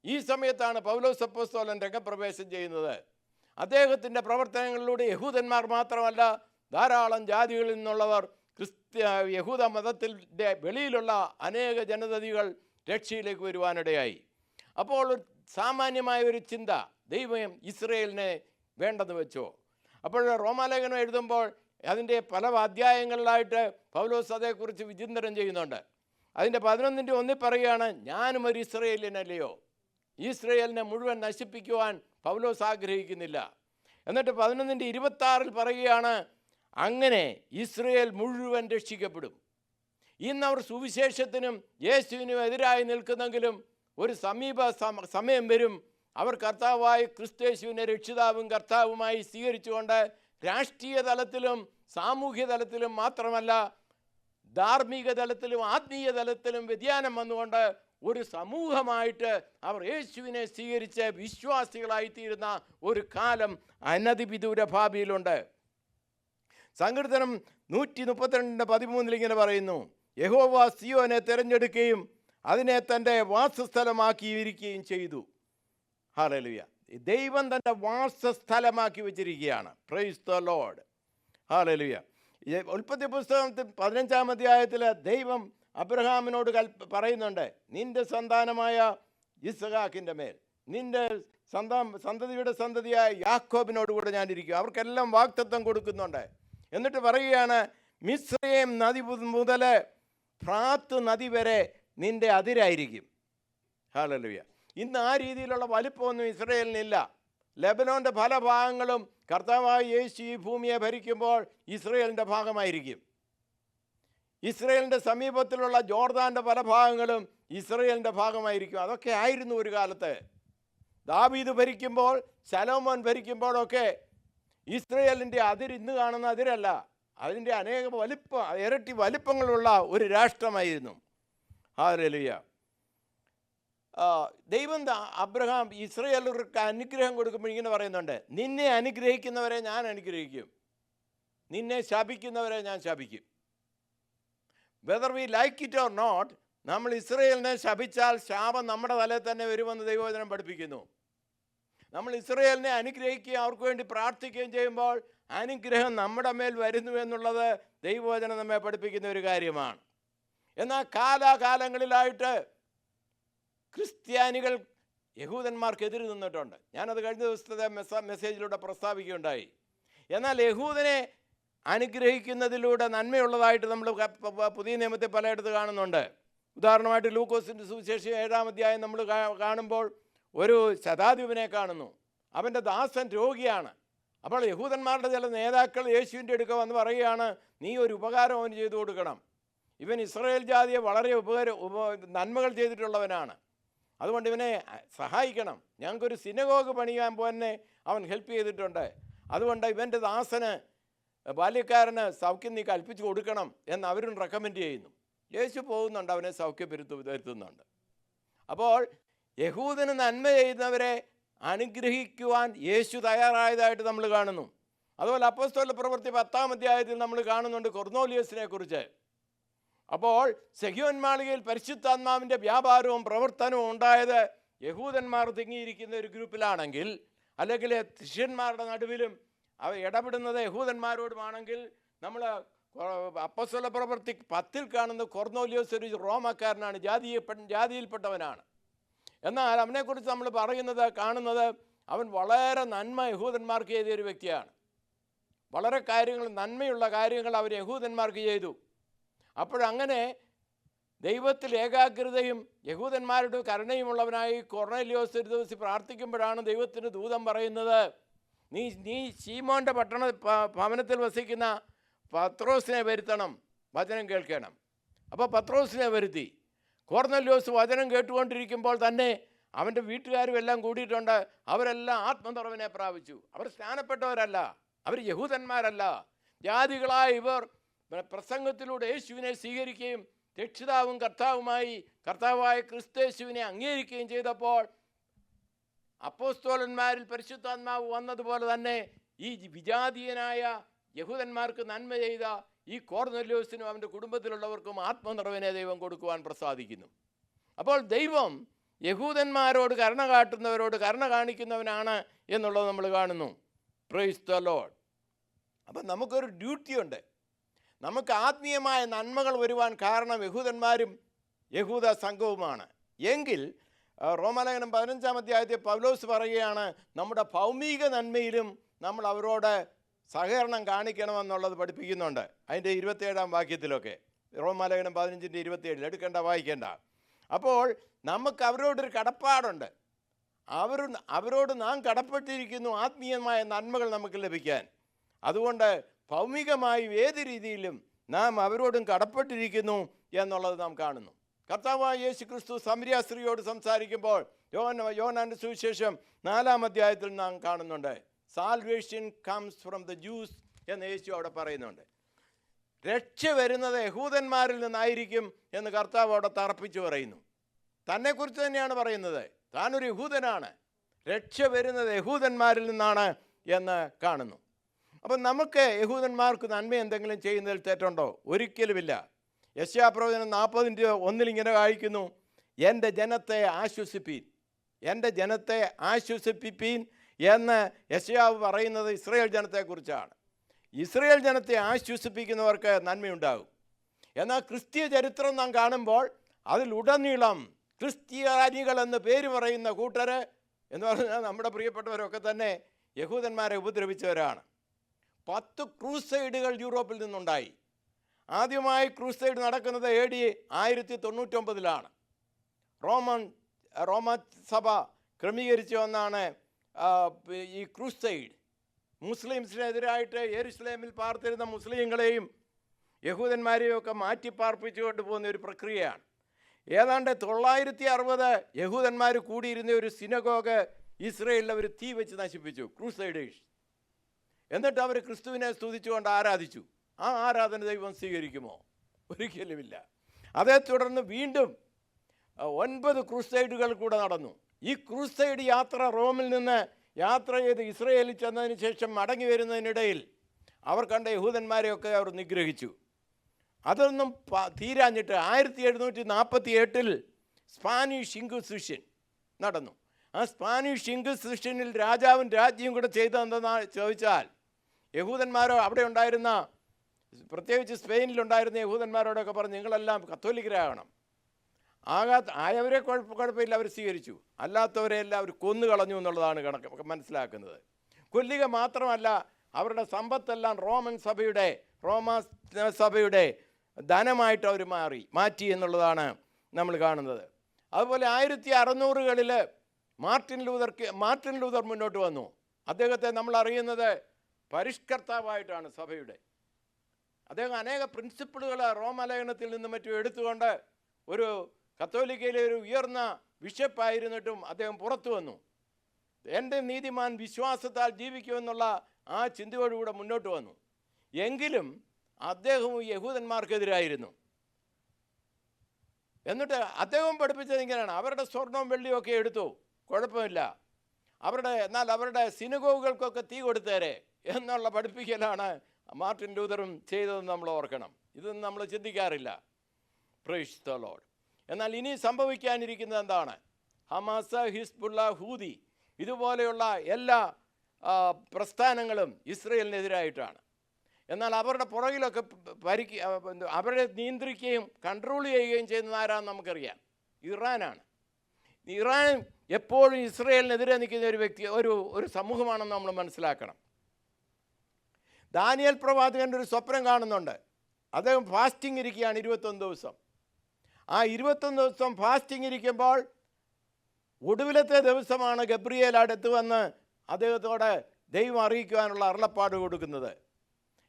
ഈ സമയത്താണ് പൗലോസ് അപ്പോസ്തലൻ രംഗപ്രവേശം ചെയ്യുന്നത്. അദ്ദേഹത്തിൻ്റെ പ്രവർത്തനങ്ങളിലൂടെ യഹൂദന്മാർ മാത്രമല്ല, ധാരാളം ജാതികളിൽ നിന്നുള്ളവർ, യഹൂദ മതത്തിൻ്റെ വെളിയിലുള്ള അനേക ജനതകൾ രക്ഷയിലേക്ക് വരുവാനിടയായി. അപ്പോൾ സാമാന്യമായ ഒരു ചിന്ത, ദൈവം ഇസ്രയേലിനെ വേണ്ടെന്ന് വെച്ചോ. അപ്പോൾ റോമാലേഖനം എഴുതുമ്പോൾ അതിൻ്റെ പല അധ്യായങ്ങളിലായിട്ട് പൗലോസ് അതേക്കുറിച്ച് വിചിന്തനം ചെയ്യുന്നുണ്ട്. അതിൻ്റെ 11-1 പറയുകയാണ്, ഞാനും ഒരു ഇസ്രയേലിനല്ലയോ. ഇസ്രയേലിനെ മുഴുവൻ നശിപ്പിക്കുവാൻ പൗലോസ് ആഗ്രഹിക്കുന്നില്ല. എന്നിട്ട് 11-26 പറയുകയാണ്, അങ്ങനെ ഇസ്രയേൽ മുഴുവൻ രക്ഷിക്കപ്പെടും. ഇന്നവർ സുവിശേഷത്തിനും യേശുവിനും എതിരായി നിൽക്കുന്നെങ്കിലും ഒരു സമയം വരും, അവർ കർത്താവായ ക്രിസ്തേശുവിനെ രക്ഷിതാവും കർത്താവുമായി സ്വീകരിച്ചുകൊണ്ട് രാഷ്ട്രീയ തലത്തിലും സാമൂഹ്യ തലത്തിലും മാത്രമല്ല, ധാർമ്മിക തലത്തിലും ആത്മീയ തലത്തിലും വ്യതിയാനം വന്നുകൊണ്ട് ഒരു സമൂഹമായിട്ട് അവർ യേശുവിനെ സ്വീകരിച്ച് വിശ്വാസികളായിത്തീരുന്ന ഒരു കാലം അനധിവിദൂര ഭാവിയിലുണ്ട്. സങ്കീർത്തനം 132:13 ഇങ്ങനെ പറയുന്നു, യഹോവ സിയോനെ തിരഞ്ഞെടുക്കുകയും അതിനെ തൻ്റെ വാസസ്ഥലമാക്കിയിരിക്കുകയും ചെയ്തു. ഹല്ലേലൂയ. ദൈവം തൻ്റെ വാസസ്ഥലമാക്കി വെച്ചിരിക്കുകയാണ്. Price the Lord. ഹല്ലേലൂയ. ഉൽപ്പത്തി പുസ്തകത്തിൽ 15-ാം അധ്യായത്തിൽ ദൈവം അബ്രഹാമിനോട് പറയുന്നുണ്ട്, നിന്റെ സന്താനമായ ഇസ്ഹാക്കിൻ്റെ മേൽ, നിന്റെ സന്തതിയുടെ സന്തതിയായ യാക്കോബിനോട് കൂടെ ഞാനിരിക്കും. അവർക്കെല്ലാം വാഗ്ദത്തം കൊടുക്കുന്നുണ്ട്. എന്നിട്ട് പറയുകയാണ്, മിസ്രയീം നദി മുതൽ ഫ്രാത്ത് നദി വരെ നിന്റെ അതിരായിരിക്കും. ഹല്ലേലൂയ. ഇന്ന് ആ രീതിയിലുള്ള വലിപ്പമൊന്നും ഇസ്രയേലിനില്ല. ലെബനോൻ്റെ പല ഭാഗങ്ങളും കർത്താവായ യേശു ഈ ഭൂമിയെ ഭരിക്കുമ്പോൾ ഇസ്രയേലിൻ്റെ ഭാഗമായിരിക്കും. ഇസ്രയേലിൻ്റെ സമീപത്തിലുള്ള ജോർദാൻ്റെ പല ഭാഗങ്ങളും ഇസ്രയേലിൻ്റെ ഭാഗമായിരിക്കും. അതൊക്കെ ആയിരുന്നു ഒരു കാലത്ത്. ദാവീദ് ഭരിക്കുമ്പോൾ, ശലോമോൻ ഭരിക്കുമ്പോഴൊക്കെ ഇസ്രയേലിൻ്റെ ഇന്ന് കാണുന്ന അതിരല്ല, അതിൻ്റെ അനേക ഇരട്ടി വലിപ്പങ്ങളുള്ള ഒരു രാഷ്ട്രമായിരുന്നു. ഹല്ലേലൂയ. ദൈവം അബ്രഹാം ഇസ്രയേലർക്ക് അനുഗ്രഹം കൊടുക്കുമ്പോൾ ഇങ്ങനെ പറയുന്നുണ്ട്, നിന്നെ അനുഗ്രഹിക്കുന്നവരെ ഞാൻ അനുഗ്രഹിക്കും, നിന്നെ ശപിക്കുന്നവരെ ഞാൻ ശപിക്കും. Whether we like it or not, നമ്മൾ ഇസ്രയേലിനെ ശപിച്ചാൽ ശാപം നമ്മുടെ തലയിൽ തന്നെ വരുമെന്ന് ദൈവവചനം പഠിപ്പിക്കുന്നു. നമ്മൾ ഇസ്രയേലിനെ അനുഗ്രഹിക്കുകയും അവർക്ക് വേണ്ടി പ്രാർത്ഥിക്കുകയും ചെയ്യുമ്പോൾ അനുഗ്രഹം നമ്മുടെ മേൽ വരുന്നു എന്നുള്ളത് ദൈവവചനം നമ്മെ പഠിപ്പിക്കുന്ന ഒരു കാര്യമാണ്. എന്നാൽ കാലാകാലങ്ങളിലായിട്ട് ക്രിസ്ത്യാനികൾ യഹൂദന്മാർക്കെതിരെ നിന്നിട്ടുണ്ട്. ഞാനത് കഴിഞ്ഞ ദിവസത്തെ മെസ്സേജിലൂടെ പ്രസ്താവിക്കുകയുണ്ടായി. എന്നാൽ യഹൂദനെ അനുഗ്രഹിക്കുന്നതിലൂടെ നന്മയുള്ളതായിട്ട് നമ്മൾ പുതിയ നിയമത്തിൽ പലയിടത്ത് കാണുന്നുണ്ട്. ഉദാഹരണമായിട്ട് ലൂക്കോസിൻ്റെ സുവിശേഷം 7-ാം അധ്യായം നമ്മൾ കാണുമ്പോൾ ഒരു ശതാധിപനെ കാണുന്നു. അവൻ്റെ ദാസൻ രോഗിയാണ്. അപ്പോൾ യഹൂദന്മാരുടെ ചില നേതാക്കൾ യേശുവിൻ്റെ അടുക്ക വന്ന് പറയുകയാണ്, നീ ഒരു ഉപകാരം അവന് ചെയ്തു കൊടുക്കണം. ഇവൻ ഇസ്രായേൽ ജാതിയെ വളരെ നന്മകൾ ചെയ്തിട്ടുള്ളവനാണ്, അതുകൊണ്ട് ഇവനെ സഹായിക്കണം. ഞങ്ങൾക്കൊരു സിനഗോഗ് പണിയാൻ പോന്നെ അവൻ ഹെൽപ്പ് ചെയ്തിട്ടുണ്ട്, അതുകൊണ്ട് ഇവൻ്റെ ദാസന് ബാല്യക്കാരന് സൗഖ്യം നീ കൽപ്പിച്ചു കൊടുക്കണം എന്ന് അവരും റെക്കമെൻഡ് ചെയ്യുന്നു. യേശു പോകുന്നുണ്ട്, അവനെ വരുത്തുന്നുണ്ട്. അപ്പോൾ യഹൂദന് നന്മ ചെയ്യുന്നവരെ അനുഗ്രഹിക്കുവാൻ യേശു തയ്യാറായതായിട്ട് നമ്മൾ കാണുന്നു. അതുപോലെ അപ്പോസ്തല പ്രവൃത്തി 10-ാം അധ്യായത്തിൽ നമ്മൾ കാണുന്നുണ്ട് കൊർന്നേലിയസിനെ കുറിച്ച്. അപ്പോൾ സെഹിയോൻ മാളികയിൽ പരിശുദ്ധാത്മാവിൻ്റെ വ്യാപാരവും പ്രവർത്തനവും ഉണ്ടായത് യഹൂദന്മാർ തിങ്ങിയിരിക്കുന്ന ഒരു ഗ്രൂപ്പിലാണെങ്കിൽ, അല്ലെങ്കിൽ ശിഷ്യന്മാരുടെ നടുവിലും അവ ഇടപെടുന്നത് യഹൂദന്മാരോടുമാണെങ്കിൽ, നമ്മൾ അപ്പോസ്തല പ്രവൃത്തി 10-ൽ കാണുന്ന കൊർന്നേലിയസ് ഒരു റോമാക്കാരനാണ്, ജാതിയിൽപ്പെട്ടവനാണ്. എന്നാൽ അവനെക്കുറിച്ച് നമ്മൾ കാണുന്നത് അവൻ വളരെ നന്മ യഹൂദന്മാർക്ക് ചെയ്തൊരു വ്യക്തിയാണ്. വളരെ നന്മയുള്ള കാര്യങ്ങൾ അവർ യഹൂദന്മാർക്ക് ചെയ്തു. അപ്പോഴങ്ങനെ ദൈവത്തിൽ ഏകാഗ്രതയും യഹൂദന്മാരുടെ കരുണയുമുള്ളവനായി കൊർന്നേലിയോസ് ഒരു ദിവസം പ്രാർത്ഥിക്കുമ്പോഴാണ് ദൈവത്തിന് ദൂതൻ പറയുന്നത്, നീ ശീമോൻ്റെ ഭവനത്തിൽ വസിക്കുന്ന പത്രോസിനെ വരുത്തണം, വചനം കേൾക്കണം. അപ്പോൾ പത്രോസിനെ വരുത്തി. കൊർന്നേലിയോസ് വചനം കേട്ടുകൊണ്ടിരിക്കുമ്പോൾ തന്നെ അവൻ്റെ വീട്ടുകാരും എല്ലാം കൂടിയിട്ടുണ്ട്. അവരെല്ലാം ആത്മനിറവിനെ പ്രാപിച്ചു. അവർ സ്നാനപ്പെട്ടവരല്ല, അവർ യഹൂദന്മാരല്ല. ജാതികളായ ഇവർ പ്രസംഗത്തിലൂടെ യേശുവിനെ സ്വീകരിക്കുകയും രക്ഷിതാവും കർത്താവായ ക്രിസ്തേശുവിനെ അംഗീകരിക്കുകയും ചെയ്തപ്പോൾ അപ്പോസ്തലന്മാരിൽ പരിശുദ്ധാത്മാവ് വന്നതുപോലെ തന്നെ ഈ വിജാതീയനായ യഹൂദന്മാർക്ക് നന്മ ചെയ്ത ഈ കൊർന്നേലിയോസിനും അവൻ്റെ കുടുംബത്തിലുള്ളവർക്കും ആത്മനിറവിനെ ദൈവം കൊടുക്കുവാൻ പ്രസാദിക്കുന്നു. അപ്പോൾ ദൈവം യഹൂദന്മാരോട് കരുണ കാട്ടുന്നവരോട് കരുണ കാണിക്കുന്നവനാണ് എന്നുള്ളത് നമ്മൾ കാണുന്നു. Price the Lord. അപ്പം നമുക്കൊരു ഡ്യൂട്ടിയുണ്ട്. നമുക്ക് ആത്മീയമായ നന്മകൾ വരുവാൻ കാരണം യഹൂദന്മാരും യഹൂദ സംഘവുമാണ്. എങ്കിൽ റോമാലേഖനം 15-ാം അധ്യായത്തിൽ പൗലോസ് പറയുകയാണ്, നമ്മുടെ ഭൗമിക നന്മയിലും നമ്മൾ അവരോട് സഹകരണം കാണിക്കണമെന്നുള്ളത് പഠിപ്പിക്കുന്നുണ്ട്. അതിൻ്റെ 27-ാം വാക്യത്തിലൊക്കെ, റോമാലേഖനം 15-27 എടുക്കേണ്ട, വായിക്കേണ്ട. അപ്പോൾ നമുക്ക് അവരോടൊരു കടപ്പാടുണ്ട്. അവരോട് നാം കടപ്പെട്ടിരിക്കുന്നു ആത്മീയമായ നന്മകൾ നമുക്ക് ലഭിക്കാൻ. അതുകൊണ്ട് ഭൗമികമായും ഏത് രീതിയിലും നാം അവരോടും കടപ്പെട്ടിരിക്കുന്നു എന്നുള്ളത് നാം കാണുന്നു. കർത്താവായ യേശു ക്രിസ്തു സമരിയ സ്ത്രീയോട് സംസാരിക്കുമ്പോൾ യോഹന്നാന്റെ സുവിശേഷം 4-ാം അധ്യായത്തിൽ നാം കാണുന്നുണ്ട്, salvation comes from the juice എന്ന് യേശു അവിടെ പറയുന്നുണ്ട്. രക്ഷ വരുന്നത് യഹൂദന്മാരിൽ നിന്നായിരിക്കും എന്ന് കർത്താവ് അവിടെ തറപ്പിച്ചു പറയുന്നു. തന്നെക്കുറിച്ച് തന്നെയാണ് പറയുന്നത്. താനൊരു യഹൂദനാണ്, രക്ഷ വരുന്നത് യഹൂദന്മാരിൽ നിന്നാണ് എന്ന് കാണുന്നു. അപ്പം നമുക്ക് യഹൂദന്മാർക്ക് നന്മ എന്തെങ്കിലും ചെയ്യുന്നതിൽ തെറ്റുണ്ടോ? ഒരിക്കലുമില്ല. യെശയ്യാപ്രവചനം 40:1 ഇങ്ങനെ വായിക്കുന്നു, എൻ്റെ ജനത്തെ ആശ്വസിപ്പീൻ, എൻ്റെ ജനത്തെ ആശ്വസിപ്പിപ്പീൻ എന്ന് യെശയ്യാവ് പറയുന്നത് ഇസ്രായേൽ ജനത്തെക്കുറിച്ചാണ്. ഇസ്രയേൽ ജനത്തെ ആശ്വസിപ്പിക്കുന്നവർക്ക് നന്മയുണ്ടാകും. എന്നാൽ ക്രിസ്തീയ ചരിത്രം നാം കാണുമ്പോൾ അതിലുടനീളം ക്രിസ്ത്യാനികൾ എന്ന് പേര് പറയുന്ന കൂട്ടർ എന്ന് പറഞ്ഞാൽ നമ്മുടെ പ്രിയപ്പെട്ടവരൊക്കെ തന്നെ യഹൂദന്മാരെ ഉപദ്രവിച്ചവരാണ്. 10 ക്രൂസൈഡുകൾ യൂറോപ്പിൽ നിന്നുണ്ടായി. ആദ്യമായി ക്രൂസൈഡ് നടക്കുന്നത് AD 1099 റോമ സഭ ക്രമീകരിച്ചു എന്നാണ് ഈ ക്രൂസൈഡ്. മുസ്ലിംസിനെതിരായിട്ട് യെരുശലേമിൽ പാർത്തിരുന്ന മുസ്ലിങ്ങളെയും യഹൂദന്മാരെയും ഒക്കെ മാറ്റിപ്പാർപ്പിച്ചുകൊണ്ട് പോകുന്ന ഒരു പ്രക്രിയയാണ്. ഏതാണ്ട് 960 യഹൂദന്മാർ കൂടിയിരുന്ന ഒരു സിനഗോഗ് ഇസ്രയേലിൽ അവർ തീ വെച്ച് നശിപ്പിച്ചു, ക്രൂസൈഡേഴ്സ്. എന്നിട്ട് അവർ ക്രിസ്തുവിനെ സ്തുതിച്ചുകൊണ്ട് ആരാധിച്ചു. ആ ആരാധന ദൈവം സ്വീകരിക്കുമോ? ഒരിക്കലുമില്ല. അതേ തുടർന്ന് വീണ്ടും 9 ക്രൂസൈഡുകൾ കൂടെ നടന്നു. ഈ ക്രൂസൈഡ് യാത്ര റോമിൽ നിന്ന് യാത്ര ചെയ്ത് ഇസ്രയേലിൽ ചെന്നതിന് ശേഷം മടങ്ങി വരുന്നതിനിടയിൽ അവർ കണ്ട യഹൂദന്മാരെയൊക്കെ അവർ നിഗ്രഹിച്ചു. അതൊന്നും തീരാഞ്ഞിട്ട് 1748 സ്പാനിഷ് ഇൻക്വിസിഷൻ നടന്നു. ആ സ്പാനിഷ് ഇൻക്വിസിഷനിൽ രാജാവും രാജ്യവും കൂടെ ചെയ്തതെന്തെന്ന് ചോദിച്ചാൽ, യഹൂദന്മാരോ അവിടെ ഉണ്ടായിരുന്ന, പ്രത്യേകിച്ച് സ്പെയിനിലുണ്ടായിരുന്ന യഹൂദന്മാരോടൊക്കെ പറഞ്ഞ് നിങ്ങളെല്ലാം കത്തോലിക്കരാകണം. ആയവരെ കുഴപ്പമില്ല, അവർ സ്വീകരിച്ചു. അല്ലാത്തവരെ എല്ലാം അവർ കൊന്നുകളഞ്ഞു എന്നുള്ളതാണ് കണക്ക് മനസ്സിലാക്കുന്നത്. കൊല്ലുക മാത്രമല്ല, അവരുടെ സമ്പത്തെല്ലാം റോമ സഭയുടെ ധനമായിട്ട് അവർ മാറ്റി എന്നുള്ളതാണ് നമ്മൾ കാണുന്നത്. അതുപോലെ 1600കളിൽ മാർട്ടിൻ ലൂതർ മുന്നോട്ട് വന്നു. അദ്ദേഹത്തെ നമ്മൾ അറിയുന്നത് പരിഷ്കർത്താവായിട്ടാണ് സഭയുടെ. അദ്ദേഹം അനേക പ്രിൻസിപ്പിളുകൾ റോമാലേഖനത്തിൽ നിന്നും മറ്റും എടുത്തുകൊണ്ട് ഒരു കത്തോലിക്കയിലെ ഒരു ഉയർന്ന ബിഷപ്പായിരുന്നിട്ടും അദ്ദേഹം പുറത്തു വന്നു. എൻ്റെ നീതിമാൻ വിശ്വാസത്താൽ ജീവിക്കുമെന്നുള്ള ആ ചിന്തയോടുകൂടെ മുന്നോട്ട് വന്നു. എങ്കിലും അദ്ദേഹവും യഹൂദന്മാർക്കെതിരായിരുന്നു. എന്നിട്ട് അദ്ദേഹം പഠിപ്പിച്ചത് ഇങ്ങനെയാണ്: അവരുടെ സ്വർണവും വെള്ളിയും ഒക്കെ എടുത്തു, കുഴപ്പമില്ല, എന്നാൽ അവരുടെ സിനഗോഗുകൾക്കൊക്കെ തീ കൊടുത്തേരെ എന്നുള്ള പഠിപ്പിക്കലാണ് മാർട്ടിൻ ലൂതറും ചെയ്തതെന്ന് നമ്മൾ ഓർക്കണം. ഇതൊന്നും നമ്മൾ ചിന്തിക്കാറില്ല. Praise the Lord. എന്നാൽ ഇനി സംഭവിക്കാനിരിക്കുന്നത് എന്താണ്? ഹമാസ്, ഹിസ്ബുള്ള, ഹൂതി ഇതുപോലെയുള്ള എല്ലാ പ്രസ്ഥാനങ്ങളും ഇസ്രയേലിനെതിരായിട്ടാണ്. എന്നാൽ അവരുടെ പുറകിലൊക്കെ അവരെ നിയന്ത്രിക്കുകയും കൺട്രോൾ ചെയ്യുകയും ചെയ്യുന്നത് ആരാണെന്ന് നമുക്കറിയാം. ഇറാനാണ്. ഇറാൻ എപ്പോഴും ഇസ്രയേലിനെതിരെ നിൽക്കുന്ന ഒരു ഒരു സമൂഹമാണെന്ന് നമ്മൾ മനസ്സിലാക്കണം. ദാനിയേൽ പ്രവാചകൻ്റെ ഒരു സ്വപ്നം കാണുന്നുണ്ട്. അദ്ദേഹം ഫാസ്റ്റിംഗ് ഇരിക്കുകയാണ് 21 ദിവസം. ആ 21 ദിവസം ഫാസ്റ്റിംഗ് ഇരിക്കുമ്പോൾ ഒടുവിലത്തെ ദിവസമാണ് ഗബ്രിയേൽ അടുത്ത് വന്ന് അദ്ദേഹത്തോട് ദൈവം അറിയിക്കുവാനുള്ള അരുളപ്പാട് കൊടുക്കുന്നത്.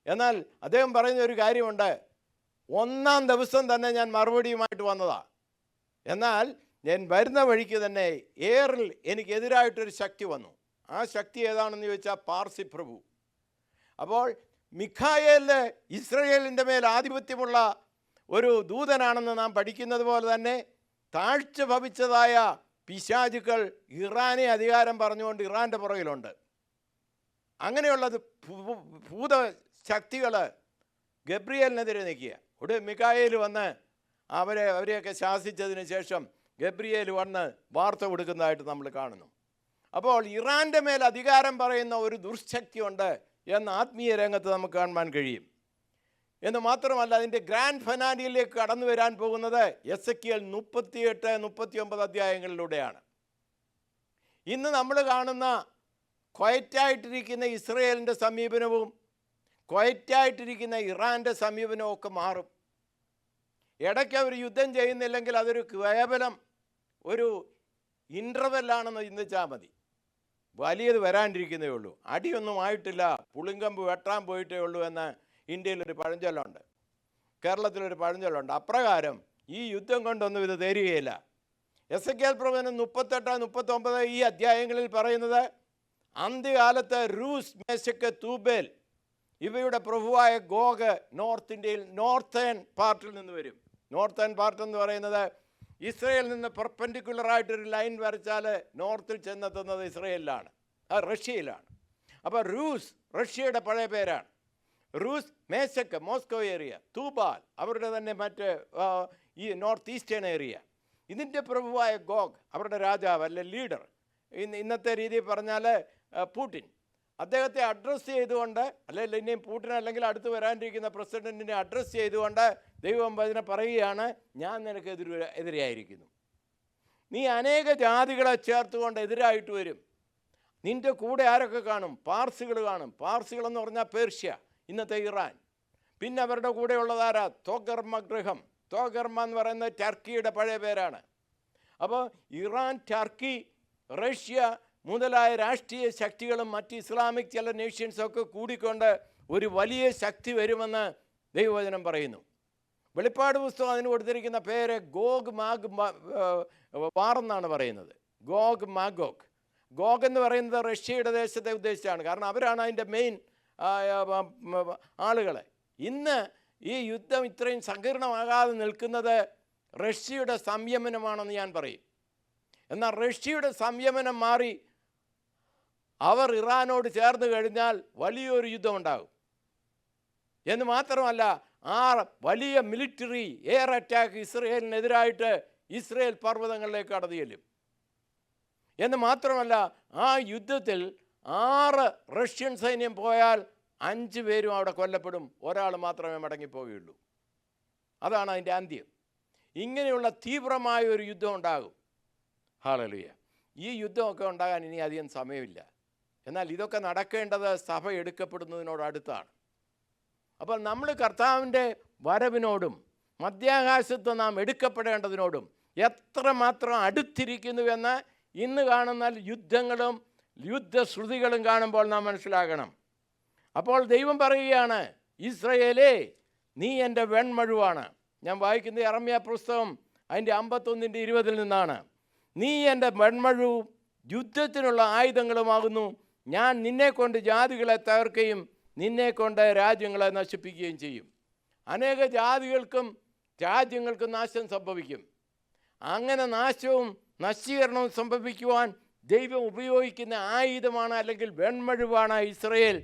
എന്നാൽ അദ്ദേഹം പറയുന്ന ഒരു കാര്യമുണ്ട്: 1-ാം ദിവസം തന്നെ ഞാൻ മറുപടിയുമായിട്ട് വന്നതാണ്. എന്നാൽ ഞാൻ വരുന്ന വഴിക്ക് തന്നെ എയറിൽ എനിക്കെതിരായിട്ടൊരു ശക്തി വന്നു. ആ ശക്തി ഏതാണെന്ന് ചോദിച്ചാൽ പാർസി പ്രഭു. അപ്പോൾ മിഖായേല് ഇസ്രയേലിൻ്റെ മേൽ ആധിപത്യമുള്ള ഒരു ദൂതനാണെന്ന് നാം പഠിക്കുന്നത് പോലെ തന്നെ താഴ്ച ഭവിച്ചതായ പിശാചുക്കൾ ഇറാനെ അധികാരം പറഞ്ഞുകൊണ്ട് ഇറാൻ്റെ പുറകിലുണ്ട്. അങ്ങനെയുള്ളത് ഭൂതശക്തികൾ ഗബ്രിയേലിനെതിരെ നിൽക്കുക. ഇവിടെ മിഖായേൽ വന്ന് അവരെയൊക്കെ ശാസിച്ചതിന് ശേഷം ഗബ്രിയേൽ വന്ന് വാർത്ത കൊടുക്കുന്നതായിട്ട് നമ്മൾ കാണുന്നു. അപ്പോൾ ഇറാൻ്റെ മേൽ അധികാരം പറയുന്ന ഒരു ദുർശക്തിയുണ്ട് എന്ന് ആത്മീയ രംഗത്ത് നമുക്ക് കാണാൻ കഴിയും. എന്ന് മാത്രമല്ല, അതിൻ്റെ ഗ്രാൻഡ് ഫിനാലിയിലേക്ക് കടന്നു വരാൻ പോകുന്നത് എസെക്കിയേൽ 38-39 അധ്യായങ്ങളിലൂടെയാണ്. ഇന്ന് നമ്മൾ കാണുന്ന ക്വയറ്റായിട്ടിരിക്കുന്ന ഇസ്രയേലിൻ്റെ സമീപനവും ക്വയറ്റായിട്ടിരിക്കുന്ന ഇറാൻ്റെ സമീപനവും ഒക്കെ മാറും. ഇടയ്ക്ക് അവർ യുദ്ധം ചെയ്യുന്നില്ലെങ്കിൽ അതൊരു കേവലം ഒരു ഇൻ്റർവെല്ലാണെന്ന് ചിന്തിച്ചാൽ മതി. വലിയത് വരാണ്ടിരിക്കുന്നേ ഉള്ളൂ. അടിയൊന്നും ആയിട്ടില്ല, പുളിങ്കമ്പ് വെട്ടാൻ പോയിട്ടേ ഉള്ളൂ എന്ന് ഇന്ത്യയിലൊരു പഴഞ്ചൊല്ലുണ്ട്, കേരളത്തിലൊരു പഴഞ്ചൊല്ലുണ്ട്. അപ്രകാരം ഈ യുദ്ധം കൊണ്ടൊന്നും ഇത് തരികയില്ല. എസെക്കിയേൽ പ്രവചനം 38-39 ഈ അധ്യായങ്ങളിൽ പറയുന്നത് അന്ത്യകാലത്ത് റൂസ്, മേശക്ക്, തൂബേൽ ഇവയുടെ പ്രഭുവായ ഗോഗ് നോർത്ത് ഇന്ത്യയിൽ നോർത്തേൺ പാർട്ടിൽ നിന്ന് വരും. നോർത്തേൺ പാർട്ട് എന്ന് പറയുന്നത് ഇസ്രയേലിൽ നിന്ന് പെർപെൻഡിക്കുലറായിട്ടൊരു ലൈൻ വരച്ചാൽ നോർത്തിൽ ചെന്നെത്തുന്നത് ഇസ്രയേലിലാണ്, റഷ്യയിലാണ്. അപ്പോൾ റൂസ് റഷ്യയുടെ പഴയ പേരാണ്. റൂസ്, മേശക്ക് മോസ്കോ ഏരിയ, തൂബാൽ അവരുടെ തന്നെ മറ്റ് ഈ നോർത്ത് ഈസ്റ്റേൺ ഏരിയ. ഇതിൻ്റെ പ്രഭുവായ ഗോഗ് അവരുടെ രാജാവ് അല്ലെ ലീഡർ, ഇന്നത്തെ രീതിയിൽ പറഞ്ഞാൽ പുടിൻ. അദ്ദേഹത്തെ അഡ്രസ്സ് ചെയ്തുകൊണ്ട്, അല്ലെങ്കിൽ ഇനിയും പുടിൻ അല്ലെങ്കിൽ അടുത്ത് വരാനിരിക്കുന്ന പ്രസിഡന്റിനെ അഡ്രസ്സ് ചെയ്തുകൊണ്ട് ദൈവം വചനം പറയുകയാണ്, ഞാൻ നിനക്ക് എതിരെയായിരിക്കുന്നു. നീ അനേക ജാതികളെ ചേർത്തുകൊണ്ട് എതിരായിട്ട് വരും. നിൻ്റെ കൂടെ ആരൊക്കെ കാണും? പാർസികൾ കാണും. പാർസികളെന്ന് പറഞ്ഞാൽ പേർഷ്യ, ഇന്നത്തെ ഇറാൻ. പിന്നെ അവരുടെ കൂടെ ഉള്ളതാരാ? തോഗർമ ഗൃഹം. തോഗർമ എന്ന് പറയുന്നത് ടർക്കിയുടെ പഴയ പേരാണ്. അപ്പോൾ ഇറാൻ, ടർക്കി, റഷ്യ മുതലായ രാഷ്ട്രീയ ശക്തികളും മറ്റ് ഇസ്ലാമിക് ചില നേഷൻസൊക്കെ കൂടിക്കൊണ്ട് ഒരു വലിയ ശക്തി വരുമെന്ന് ദൈവവചനം പറയുന്നു. വെളിപ്പാട് പുസ്തകം അതിന് കൊടുത്തിരിക്കുന്ന പേര് ഗോഗ് മാഗ് വാർ എന്നാണ് പറയുന്നത്. Gogh Magog. ഗോഗ് എന്ന് പറയുന്നത് റഷ്യയുടെ ദേശത്തെ ഉദ്ദേശിച്ചാണ്. കാരണം അവരാണ് അതിൻ്റെ മെയിൻ ആളുകളെ. ഇന്ന് ഈ യുദ്ധം ഇത്രയും സങ്കീർണമാകാതെ നിൽക്കുന്നത് റഷ്യയുടെ സംയമനമാണെന്ന് ഞാൻ പറയും. എന്നാൽ റഷ്യയുടെ സംയമനം മാറി അവർ ഇറാനോട് ചേർന്ന് കഴിഞ്ഞാൽ വലിയൊരു യുദ്ധമുണ്ടാകും. എന്ന് മാത്രമല്ല, ആ വലിയ മിലിറ്ററി എയർ അറ്റാക്ക് ഇസ്രയേലിനെതിരായിട്ട് ഇസ്രയേൽ പർവ്വതങ്ങളിലേക്ക് കടന്നു ചെല്ലും. എന്ന് മാത്രമല്ല, ആ യുദ്ധത്തിൽ 6 റഷ്യൻ സൈന്യം പോയാൽ 5 പേരും അവിടെ കൊല്ലപ്പെടും, ഒരാൾ മാത്രമേ മടങ്ങിപ്പോവുകയുള്ളൂ. അതാണ് അതിൻ്റെ അന്ത്യം. ഇങ്ങനെയുള്ള തീവ്രമായ ഒരു യുദ്ധം ഉണ്ടാകും. ഹല്ലേലൂയ. ഈ യുദ്ധമൊക്കെ ഉണ്ടാകാൻ ഇനി അധികം സമയമില്ല. എന്നാൽ ഇതൊക്കെ നടക്കേണ്ടത് സഭ എടുക്കപ്പെടുന്നതിനോടടുത്താണ്. അപ്പോൾ നമ്മൾ കർത്താവിൻ്റെ വരവിനോടും മധ്യാകാശത്ത് നാം എടുക്കപ്പെടേണ്ടതിനോടും എത്രമാത്രം അടുത്തിരിക്കുന്നുവെന്ന് ഇന്ന് കാണുന്ന യുദ്ധങ്ങളും യുദ്ധശ്രുതികളും കാണുമ്പോൾ നാം മനസ്സിലാക്കണം. അപ്പോൾ ദൈവം പറയുകയാണ്, ഇസ്രയേലേ, നീ എൻ്റെ വെൺമഴുവാണ്. ഞാൻ വായിക്കുന്നത് യെരമ്യാ പുസ്തകം അതിൻ്റെ 51:20 നിന്നാണ്. നീ എൻ്റെ വെൺമഴുവും യുദ്ധത്തിനുള്ള ആയുധങ്ങളുമാകുന്നു. ഞാൻ നിന്നെക്കൊണ്ട് ജാതികളെ തകർക്കുകയും നിന്നെക്കൊണ്ട് രാജ്യങ്ങളെ നശിപ്പിക്കുകയും ചെയ്യും. അനേക ജാതികൾക്കും രാജ്യങ്ങൾക്കും നാശം സംഭവിക്കും. അങ്ങനെ നാശവും നശീകരണവും സംഭവിക്കുവാൻ ദൈവം ഉപയോഗിക്കുന്ന ആയുധമാണ്, അല്ലെങ്കിൽ വെൺമഴുവാണ് ഇസ്രയേൽ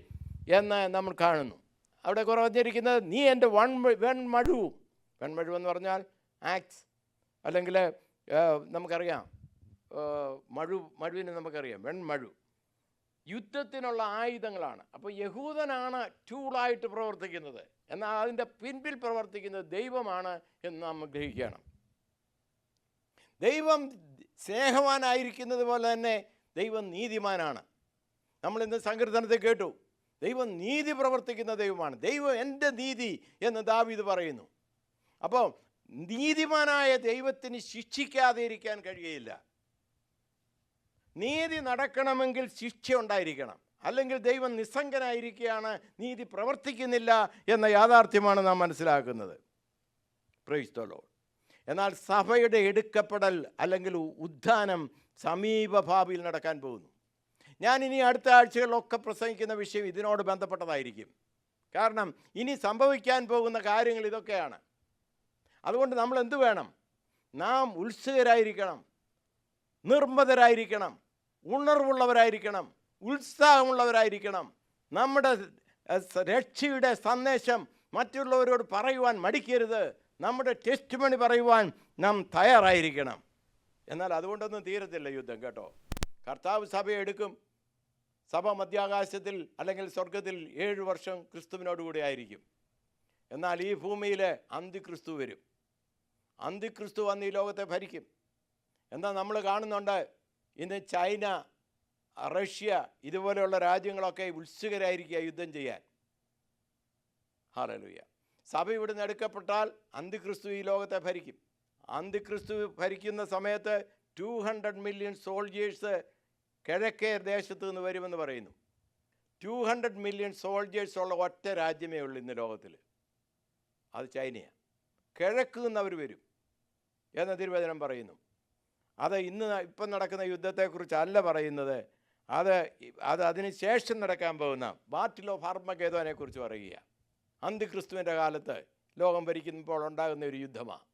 എന്ന് നമ്മൾ കാണുന്നു. അവിടെ കുറഞ്ഞിരിക്കുന്നത് നീ എൻ്റെ വെൺമഴുവും. വെൺമഴുവെന്ന് പറഞ്ഞാൽ ആക്സ്, അല്ലെങ്കിൽ നമുക്കറിയാം മഴുവിന് നമുക്കറിയാം വെൺമഴു. യുദ്ധത്തിനുള്ള ആയുധങ്ങളാണ്. അപ്പോൾ യഹൂദനാണ് ടൂളായിട്ട് പ്രവർത്തിക്കുന്നത്, എന്നാൽ അതിൻ്റെ പിൻപിൽ പ്രവർത്തിക്കുന്നത് ദൈവമാണ് എന്ന് നാം ഗ്രഹിക്കണം. ദൈവം സ്നേഹവാനായിരിക്കുന്നത് പോലെ തന്നെ ദൈവം നീതിമാനാണ്. നമ്മളിന്ന് സങ്കീർത്തനത്തിൽ കേട്ടു, ദൈവം നീതി പ്രവർത്തിക്കുന്ന ദൈവമാണ്. ദൈവം എൻ്റെ നീതി എന്ന് ദാവീദ് പറയുന്നു. അപ്പോൾ നീതിമാനായ ദൈവത്തിന് ശിക്ഷിക്കാതെ ഇരിക്കാൻ കഴിയുകയില്ല. നീതി നടക്കണമെങ്കിൽ ശിക്ഷ ഉണ്ടായിരിക്കണം. അല്ലെങ്കിൽ ദൈവം നിസ്സംഗനായിരിക്കുകയാണ്, നീതി പ്രവർത്തിക്കുന്നില്ല എന്ന യാഥാർത്ഥ്യമാണ് നാം മനസ്സിലാക്കുന്നത്. Praise the Lord. എന്നാൽ സഭയുടെ എടുക്കപ്പെടൽ അല്ലെങ്കിൽ ഉദ്ധാനം സമീപഭാവിയിൽ നടക്കാൻ പോകുന്നു. ഞാൻ ഇനി അടുത്ത ആഴ്ചകളിലൊക്കെ പ്രസംഗിക്കുന്ന വിഷയം ഇതിനോട് ബന്ധപ്പെട്ടതായിരിക്കും. കാരണം ഇനി സംഭവിക്കാൻ പോകുന്ന കാര്യങ്ങൾ ഇതൊക്കെയാണ്. അതുകൊണ്ട് നമ്മൾ എന്തു വേണം? നാം ഉത്സുകരായിരിക്കണം, നിർമ്മതരായിരിക്കണം, ഉണർവുള്ളവരായിരിക്കണം, ഉത്സാഹമുള്ളവരായിരിക്കണം. നമ്മുടെ രക്ഷയുടെ സന്ദേശം മറ്റുള്ളവരോട് പറയുവാൻ മടിക്കരുത്. നമ്മുടെ ടെസ്റ്റ് മണി പറയുവാൻ നാം തയ്യാറായിരിക്കണം. എന്നാൽ അതുകൊണ്ടൊന്നും തീരത്തില്ല യുദ്ധം, കേട്ടോ. കർത്താവ് സഭയെ എടുക്കും. സഭ മധ്യാകാശത്തിൽ അല്ലെങ്കിൽ സ്വർഗത്തിൽ 7 വർഷം ക്രിസ്തുവിനോടുകൂടി ആയിരിക്കും. എന്നാൽ ഈ ഭൂമിയിൽ അന്തിക്രിസ്തു വരും. അന്തിക്രിസ്തു വന്ന് ഈ ലോകത്തെ ഭരിക്കും. എന്നാൽ നമ്മൾ കാണുന്നുണ്ട് ഇന്ന് ചൈന, റഷ്യ ഇതുപോലെയുള്ള രാജ്യങ്ങളൊക്കെ ഉത്സുകരായിരിക്കുക യുദ്ധം ചെയ്യാൻ. ഹല്ലേലൂയ. സഭ ഇവിടുന്ന് എടുക്കപ്പെട്ടാൽ അന്തിക്രിസ്തു ഈ ലോകത്തെ ഭരിക്കും. അന്തിക്രിസ്തു ഭരിക്കുന്ന സമയത്ത് 200 മില്യൺ സോൾജേഴ്സ് കിഴക്കേ ദേശത്ത് നിന്ന് വരുമെന്ന് പറയുന്നു. 200 മില്യൺ സോൾജേഴ്സ് ഉള്ള ഒറ്റ രാജ്യമേ ഉള്ളൂ ഇന്ന് ലോകത്തിൽ, അത് ചൈനയാണ്. കിഴക്ക് നിന്ന് അവർ വരും എന്ന് തിരുവചനം പറയുന്നു. അത് ഇപ്പം നടക്കുന്ന യുദ്ധത്തെക്കുറിച്ചല്ല പറയുന്നത്, അതിന് ശേഷം നടക്കാൻ പോകുന്ന ബാറ്റിൽ ഓഫ് ഹർമഗേദോനെ കുറിച്ച് പറയുക. അന്തിക്രിസ്തുവിൻ്റെ കാലത്ത് ലോകം ഭരിക്കുമ്പോൾ ഉണ്ടാകുന്ന ഒരു യുദ്ധമാണ്.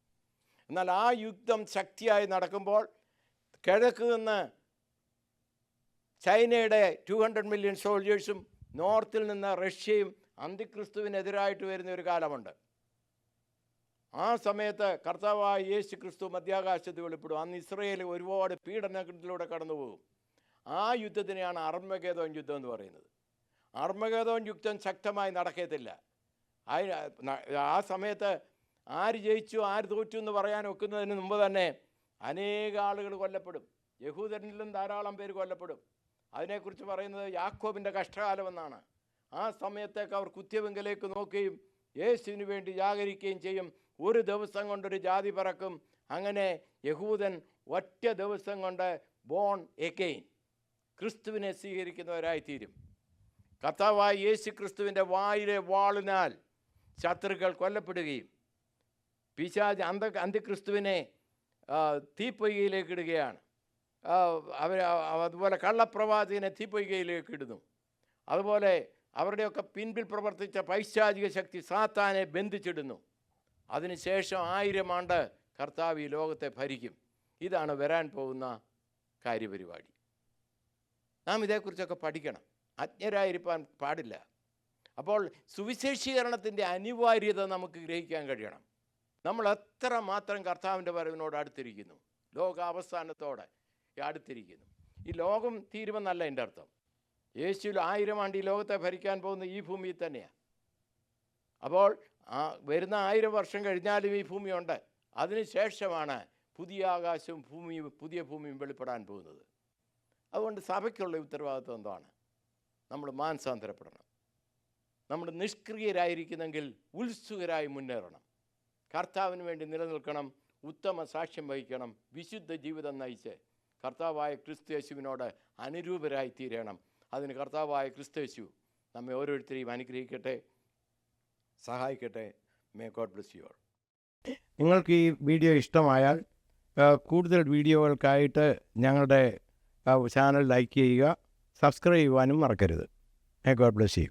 എന്നാൽ ആ യുദ്ധം ശക്തിയായി നടക്കുമ്പോൾ കിഴക്ക് നിന്ന് ചൈനയുടെ 200 മില്യൺ സോൾജേഴ്സും നോർത്തിൽ നിന്ന് റഷ്യയും അന്തിക്രിസ്തുവിനെതിരായിട്ട് വരുന്ന ഒരു കാലമുണ്ട്. ആ സമയത്ത് കർത്താവായ യേശു ക്രിസ്തു മധ്യാകാശത്ത് വെളിപ്പെടും. അന്ന് ഇസ്രയേൽ ഒരുപാട് പീഡനത്തിലൂടെ കടന്നു പോകും. ആ യുദ്ധത്തിനെയാണ് അർമ്മഗേദോൻ യുദ്ധം എന്ന് പറയുന്നത്. അർമ്മഗദോൻ യുദ്ധം ശക്തമായി നടക്കത്തില്ല. ആ സമയത്ത് ആര് ജയിച്ചു ആര് തോറ്റു എന്ന് പറയാൻ ഒക്കുന്നതിന് മുമ്പ് തന്നെ അനേക ആളുകൾ കൊല്ലപ്പെടും. യഹൂദരിലും ധാരാളം പേര് കൊല്ലപ്പെടും. അതിനെക്കുറിച്ച് പറയുന്നത് യാക്കോബിൻ്റെ കഷ്ടകാലമെന്നാണ്. ആ സമയത്തേക്ക് അവർ കുത്യവെങ്കിലേക്ക് നോക്കുകയും യേശുവിന് വേണ്ടി ജാഗരിക്കുകയും ചെയ്യും. ഒരു ദിവസം കൊണ്ടൊരു ജാതി പറക്കും. അങ്ങനെ യഹൂദൻ ഒറ്റ ദിവസം കൊണ്ട് ബോൺ എഗെയിൻ ക്രിസ്തുവിനെ സ്വീകരിക്കുന്നവരായിത്തീരും. കർത്താവായ യേശു ക്രിസ്തുവിൻ്റെ വായിലെ വാളിനാൽ ശത്രുക്കൾ കൊല്ലപ്പെടുകയും പിശാച് അന്ത്യക്രിസ്തുവിനെ തീപ്പൊയ്കയിലേക്ക് ഇടുകയാണ്. അതുപോലെ കള്ളപ്രവാചകനെ തീപ്പൊയ്കയിലേക്ക് ഇടുന്നു. അതുപോലെ അവരുടെയൊക്കെ പിൻപിൽ പ്രവർത്തിച്ച പൈശാചിക ശക്തി സാത്താനെ ബന്ധിച്ചിടുന്നു. അതിനുശേഷം 1000 ആണ്ട് കർത്താവ് ഈ ലോകത്തെ ഭരിക്കും. ഇതാണ് വരാൻ പോകുന്ന കാര്യപരിപാടി. നാം ഇതേക്കുറിച്ചൊക്കെ പഠിക്കണം. അജ്ഞരായിരിക്കാൻ പാടില്ല. അപ്പോൾ സുവിശേഷീകരണത്തിൻ്റെ അനിവാര്യത നമുക്ക് ഗ്രഹിക്കാൻ കഴിയണം. നമ്മൾ എത്ര മാത്രം കർത്താവിൻ്റെ വരവിനോട് അടുത്തിരിക്കുന്നു, ലോകാവസാനത്തോടെ അടുത്തിരിക്കുന്നു. ഈ ലോകം തീരുമെന്നല്ല എൻ്റെ അർത്ഥം. യേശുവിൽ 1000 ആണ്ട് ഈ ലോകത്തെ ഭരിക്കാൻ പോകുന്ന ഈ ഭൂമിയിൽ തന്നെയാണ്. അപ്പോൾ വരുന്ന 1000 വർഷം കഴിഞ്ഞാലും ഈ ഭൂമിയുണ്ട്. അതിനുശേഷമാണ് പുതിയ ആകാശവും പുതിയ ഭൂമിയും വെളിപ്പെടാൻ പോകുന്നത്. അതുകൊണ്ട് സഭയ്ക്കുള്ള ഉത്തരവാദിത്വം എന്താണ്? നമ്മൾ മാനസാന്തരപ്പെടണം. നമ്മൾ നിഷ്ക്രിയരായിരിക്കുന്നെങ്കിൽ ഉത്സുകരായി മുന്നേറണം. കർത്താവിന് വേണ്ടി നിലനിൽക്കണം. ഉത്തമ സാക്ഷ്യം വഹിക്കണം. വിശുദ്ധ ജീവിതം നയിച്ച് കർത്താവായ ക്രിസ്തു യേശുവിനോട് അനുരൂപരായി തീരണം. അതിന് കർത്താവായ ക്രിസ്തു യേശു നമ്മെ ഓരോരുത്തരെയും അനുഗ്രഹിക്കട്ടെ, സഹായിക്കട്ടെ. May God bless you all. നിങ്ങൾക്ക് ഈ വീഡിയോ ഇഷ്ടമായാൽ കൂടുതൽ വീഡിയോകൾക്കായിട്ട് ഞങ്ങളുടെ ചാനൽ ലൈക്ക് ചെയ്യുക, സബ്സ്ക്രൈബ് ചെയ്യുവാനും മറക്കരുത്. May God bless you.